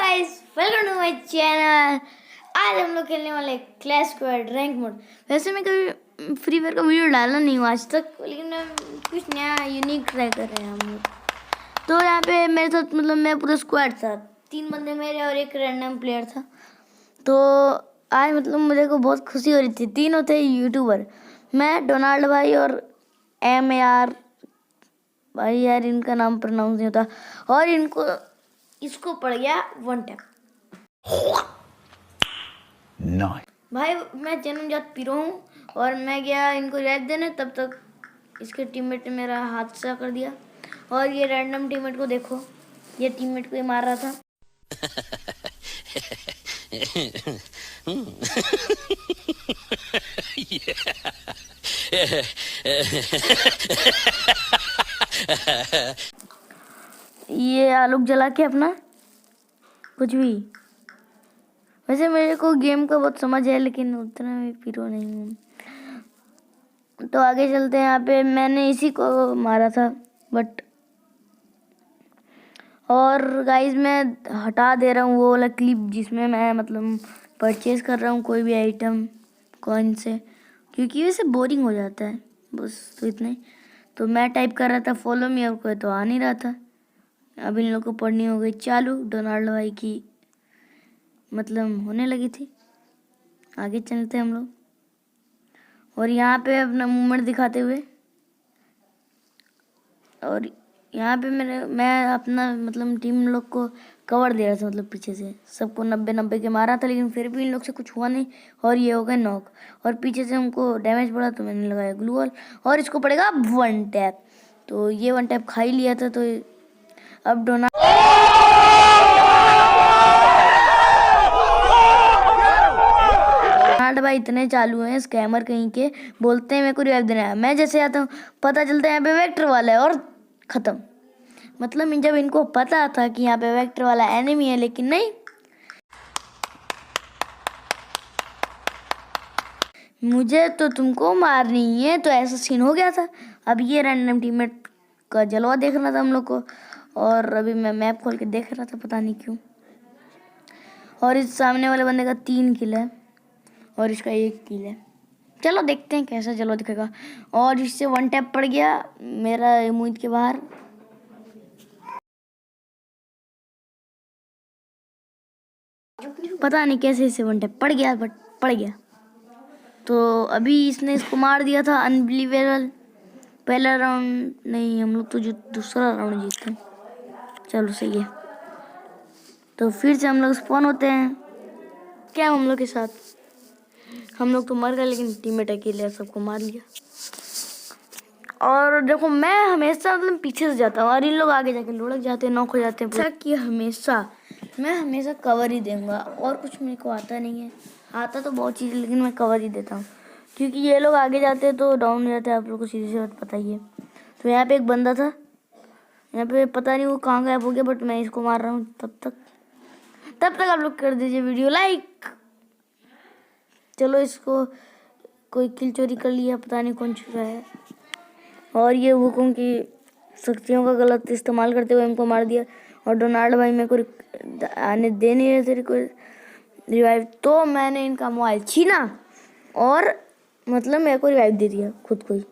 Guys, welcome to my channel. आज हम लोग खेलने वाले क्लैश स्क्वाड रैंक मोड। वैसे मैं कभी फ्री फायर का वीडियो डाला नहीं हूँ आज तक, लेकिन कुछ नया यूनिक ट्राई कर रहे हैं हम लोग। तो यहाँ पे मेरे साथ मतलब मैं पूरा स्क्वाड था, 3 बंदे मेरे और एक रैंडम प्लेयर था। तो आज मतलब मुझे को बहुत खुशी हो रही थी। तीनों थे यूट्यूबर, मैं, डोनाल्ड भाई और MAR भाई। यार इनका नाम प्रोनाउंस नहीं होता। और इसको पड़ गया 1 टैप। भाई मैं जन्मजात पीरो हूँ और मैं गया इनको रैप देने, तब तक इसके टीममेट ने मेरा हादसा कर दिया। और ये रैंडम टीममेट को देखो, ये टीममेट को ही मार रहा था। ये आलोक जला के अपना कुछ भी। वैसे मेरे को गेम का बहुत समझ है, लेकिन उतना भी पीरो नहीं हूँ। तो आगे चलते हैं। यहाँ पे मैंने इसी को मारा था, बट और गाइस मैं हटा दे रहा हूँ वो वाला क्लिप जिसमें मैं मतलब परचेज कर रहा हूँ कोई भी आइटम कॉइन से, क्योंकि वैसे बोरिंग हो जाता है। बस तो इतना ही। तो मैं टाइप कर रहा था फॉलो मी, और कोई तो आ नहीं रहा था। अब इन लोग को पढ़नी हो गई चालू, डोनाल्ड भाई की मतलब होने लगी थी। आगे चलते हैं हम लोग, और यहाँ पे अपना मूवमेंट दिखाते हुए, और यहाँ पे मैं अपना मतलब टीम लोग को कवर दे रहा था, मतलब पीछे से सबको 90 के मारा था, लेकिन फिर भी इन लोग से कुछ हुआ नहीं। और ये हो गए नॉक, और पीछे से हमको डैमेज पड़ा तो मैंने लगाया ग्लू वॉल, और इसको पड़ेगा 1 टैप। तो ये 1 टैप खा ही लिया था। तो अब डोनाल्ड भाई इतने चालू हैं स्कैमर कहीं के, बोलते हैं मेरे को रिवाइव देना है। मैं जैसे आता हूँ पता चलता है यहाँ पे वेक्टर वाला है और खत्म। मतलब जब इनको पता था कि यहाँ पे वेक्टर वाला एनिमी है, लेकिन नहीं, मुझे तो तुमको मारनी है। तो ऐसा सीन हो गया था। अब ये रैंडम टीममेट का जलवा देखना था हम लोग को, और अभी मैं मैप खोल के देख रहा था, पता नहीं क्यों। और इस सामने वाले बंदे का 3 किल है और इसका 1 किल है। चलो देखते हैं कैसा जलवा दिखेगा। और इससे 1 टैप पड़ गया मेरा उम्मीद के बाहर। पता नहीं कैसे इसे 1 टैप पड़ गया, बट पड़ गया। तो अभी इसने इसको मार दिया था, अनबिलीवेबल। पहला राउंड नहीं, हम लोग तो जो दूसरा राउंड जीते। चलो सही है। तो फिर से हम लोग स्पॉन होते हैं। क्या हम लोग के साथ, हम लोग तो मर गए, लेकिन टीममेट अकेले सबको मार लिया। और देखो मैं हमेशा मतलब पीछे से जाता हूँ और इन लोग आगे जाके लुढ़क जाते हैं, नॉक हो जाते हैं। ऐसा कि मैं हमेशा कवर ही दूंगा, और कुछ मेरे को आता नहीं है। आता तो बहुत चीज़, लेकिन मैं कवर ही देता हूँ, क्योंकि ये लोग आगे जाते हैं तो डाउन हो जाते हैं। आप लोग को सीधी सी बात पता ही है। तो यहाँ पे एक बंदा था, यहाँ पे पता नहीं वो कहाँ गायब हो गया, बट मैं इसको मार रहा हूँ। तब तक आप लोग कर दीजिए वीडियो लाइक। चलो इसको कोई किल चोरी कर लिया, पता नहीं कौन छुपा है। और ये हुकुम की शक्तियों का गलत इस्तेमाल करते हुए हमको मार दिया। और डोनाल्ड भाई मेरे को आने दे नहीं रहे थे कोई रिवाइव, तो मैंने इनका मोबाइल छीना और मतलब मेरे को रिवाइव दे दिया खुद को ही।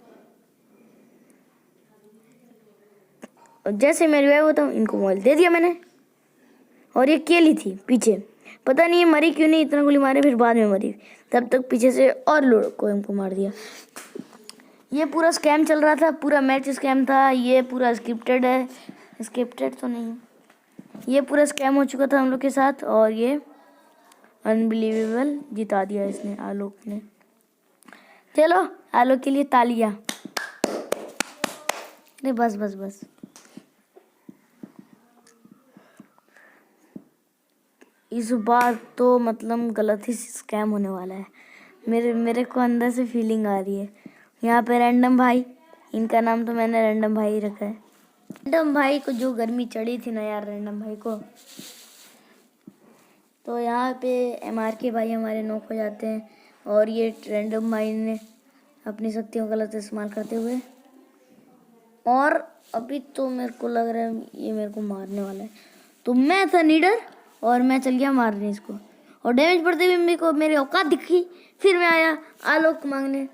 और जैसे मैं रिवाइव होता हूँ इनको मोबाइल दे दिया मैंने। और ये अकेली थी पीछे, पता नहीं ये मरी क्यों नहीं, इतना गोली मारे फिर बाद में मरी। तब तक पीछे से और लोग को हमको मार दिया। ये पूरा स्कैम चल रहा था, पूरा मैच स्कैम था। ये पूरा स्क्रिप्टेड है, स्क्रिप्टेड तो नहीं, ये पूरा स्कैम हो चुका था हम लोग के साथ। और ये अनबिलीवेबल जिता दिया इसने, आलोक ने। चलो आलोक के लिए तालियां। नहीं बस इस बार तो मतलब गलत ही स्कैम होने वाला है। मेरे को अंदर से फीलिंग आ रही है। यहाँ पे रैंडम भाई, इनका नाम तो मैंने रैंडम भाई ही रखा है। रैंडम भाई को जो गर्मी चढ़ी थी ना यार, रैंडम भाई को। तो यहाँ पे MRK भाई हमारे नॉक हो जाते हैं, और ये रैंडम भाई ने अपनी शक्तियों का गलत इस्तेमाल करते हुए, और अभी तो मेरे को लग रहा है ये मेरे को मारने वाला है। तो मैं था नीडर और मैं चल गया मारने इसको, और डैमेज पड़ते हुए मेरे को मेरी औकात दिखी। फिर मैं आया आलोक मांगने।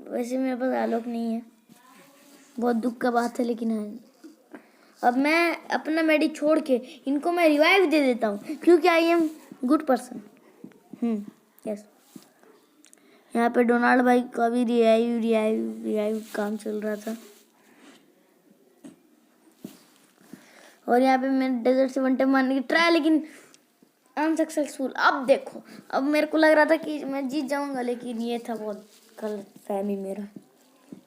वैसे मेरे पास आलोक नहीं है, बहुत दुख का बात है, लेकिन है। अब मैं अपना मेडी छोड़ के इनको मैं रिवाइव दे देता हूँ, क्योंकि I am good person. Yes. यहाँ पे डोनाल्ड भाई का भी रिवाइव काम चल रहा था। और यहाँ पे मैंने डेजर्ट से 1 टाइम मारने की ट्राई, लेकिन अनसक्सेसफुल। अब देखो, अब मेरे को लग रहा था कि मैं जीत जाऊंगा, लेकिन ये था बहुत गलत फहमी मेरा,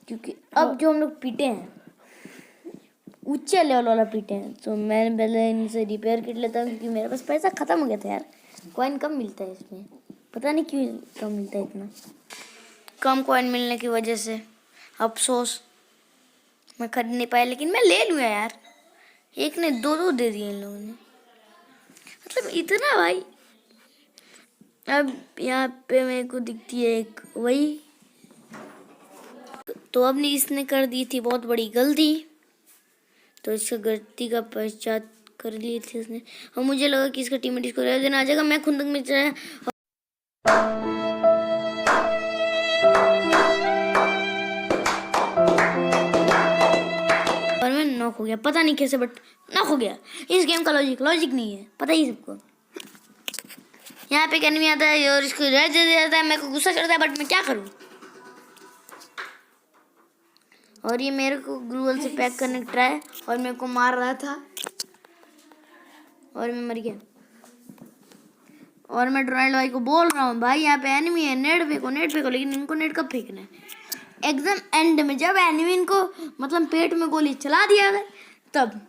क्योंकि अब जो हम लोग पीटे हैं ऊंचे लेवल वाला पीटे हैं। तो मैं पहले इनसे रिपेयर किट लेता हूँ, क्योंकि मेरे पास पैसा खत्म हो गया था यार। कॉइन कम मिलता है इसमें, पता नहीं क्यों कम मिलता है इतना। कम कॉइन मिलने की वजह से अफसोस मैं खरीद नहीं पाया, लेकिन मैं ले लूँगा यार। एक ने 2 दे दिए इन लोगों ने, मतलब इतना भाई। अब यहाँ पे मेरे को दिखती है एक वही, तो अब इसने कर दी थी बहुत बड़ी गलती, तो इसका गलती का पश्चात कर ली थी उसने। और मुझे लगा कि इसका टीममेट इसको रेड देना आ जाएगा। मैं खुंदक में चला और मैं नॉक हो गया, पता नहीं कैसे, बट नॉक हो गया। इस गेम का लॉजिक नहीं है, पता ही सबको। यहाँ पे एक एनिमी आता है और इसको रेड दे देता है, मेरे को गुस्सा चढ़ता है, बट मैं क्या करूँ। और ये मेरे को ग्लूवल से पैक करने की ट्राई, और मेरे को मार रहा था और मैं मर गया। और मैं डोनाल्ड भाई को बोल रहा हूँ, भाई यहाँ पे एनिमी है, नेट फेंको, लेकिन इनको नेट कब फेंकना है? एकदम एंड में, जब एनिमी इनको मतलब पेट में गोली चला दिया गया तब।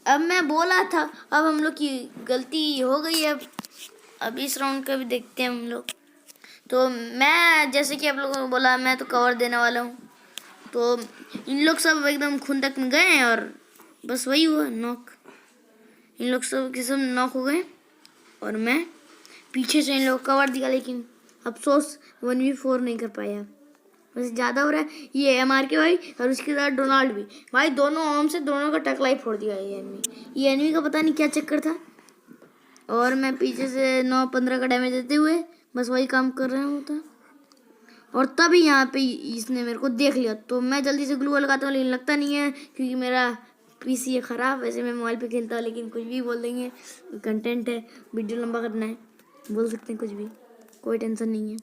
अब मैं बोला था, अब हम लोग की गलती हो गई है। अब इस राउंड का भी देखते हैं हम लोग। तो मैं जैसे कि आप लोगों को बोला, मैं तो कवर देने वाला हूँ। तो इन लोग सब एकदम खून तक में गए हैं और बस वही हुआ, नॉक। इन लोग सब के सब नॉक हो गए और मैं पीछे से इन लोग कवर दिया, लेकिन अफसोस 1v4 नहीं कर पाया। वैसे ज़्यादा हो रहा है। ये MR के भाई और उसके साथ डोनाल्ड भी, भाई दोनों आर्म से दोनों का टकला ही फोड़ दिया ये एनिमी का पता नहीं क्या चक्कर था। और मैं पीछे से 9-15 का डैमेज देते हुए बस वही काम कर रहा होता। और तभी यहाँ पे इसने मेरे को देख लिया, तो मैं जल्दी से ग्लू लगाता हूँ, लेकिन लगता नहीं है, क्योंकि मेरा PC है ख़राब। वैसे मैं मोबाइल पे खेलता हूँ, लेकिन कुछ भी बोल देंगे, कंटेंट है, वीडियो लंबा करना है, बोल सकते हैं कुछ भी, कोई टेंशन नहीं है।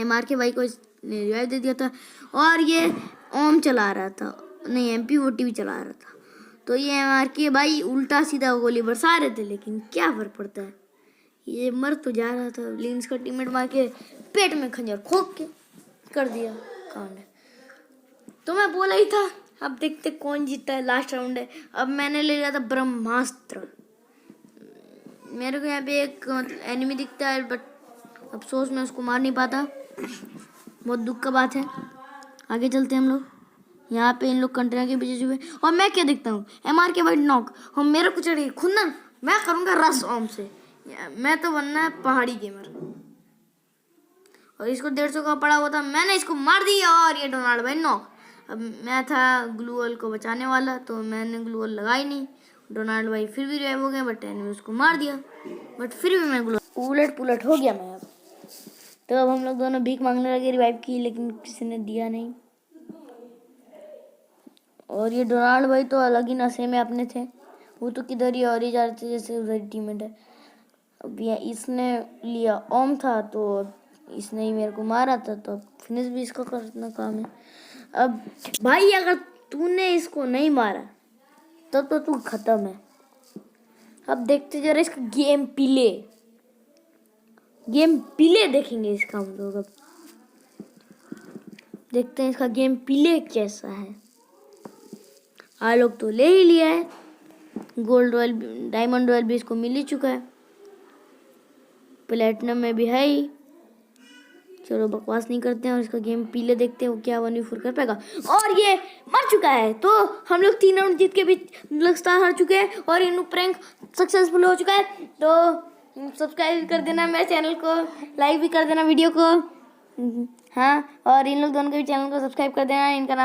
MR के भाई को ने रिवाइव दे दिया था, और ये ओम चला रहा था, नहीं MP40 भी चला रहा था। तो ये MR के भाई उल्टा सीधा गोली बरसा रहे थे, लेकिन क्या फ़र्क पड़ता है, ये मर तो जा रहा था। लेकिन इसका टीममेट मार के पेट में खंजर खोक के कर दिया कांड। तो मैं बोला ही था, अब देखते कौन जीतता है। लास्ट राउंड है। अब मैंने ले लिया था ब्रह्मास्त्र। मेरे को यहाँ पे एक एनिमी दिखता है, बट अफसोस मैं उसको मार नहीं पाता, बहुत दुख का बात है। आगे चलते हैं हम लोग। यहाँ पे इन लोग कंटेनर के पीछे छुपे, और मैं क्या देखता हूँ, MR के भाई नॉक, और मेरे को चढ़ी खुंदन, मैं करूँगा रस ओम से। मैं तो बनना है पहाड़ी गेमर। और इसको 150 का पड़ा हुआ था, मैंने इसको मार दिया, और ये डोनाल्ड भाई नॉक। अब मैं था ग्लूवल को बचाने वाला, तो मैंने ग्लूवल लगाई नहीं। डोनाल्ड भाई फिर भी रिवाइव हो गए, बट मैंने उसको मार दिया, बट फिर भी मैं उलट पुलट हो गया मैं। अब तो अब हम लोग दोनों भीख मांगने लगे रिवाइव की, लेकिन किसी ने दिया नहीं। और ये डोनाल्ड भाई तो अलग ही नशे में अपने थे, वो तो किधर ही और ही जा रहे थे जैसे उधर टीममेट है। अब ये इसने लिया ओम था, तो इसने ही मेरे को मारा था, तो फिनिश भी इसका करना काम है। अब भाई अगर तूने इसको नहीं मारा तब तो तू खत्म है। अब देखते जरा इसका गेम प्ले देखेंगे इसका हम लोग। अब देखते हैं इसका गेम प्ले कैसा है। आलोक तो ले ही लिया है, गोल्ड रॉयल डायमंड रॉयल भी इसको मिल ही चुका है, प्लेटिनम में भी है ही। चलो बकवास नहीं करते हैं और इसका गेम प्ले देखते हैं वो क्या 1v4 कर पाएगा। और ये मर चुका है, तो हम लोग 3 राउंड जीत के भी लगातार हार चुके हैं, और इन प्रैंक सक्सेसफुल हो चुका है। तो सब्सक्राइब कर देना मेरे चैनल को, लाइक भी कर देना वीडियो को, हाँ, और इन लोग दोनों के भी चैनल को सब्सक्राइब कर देना। इनका नाम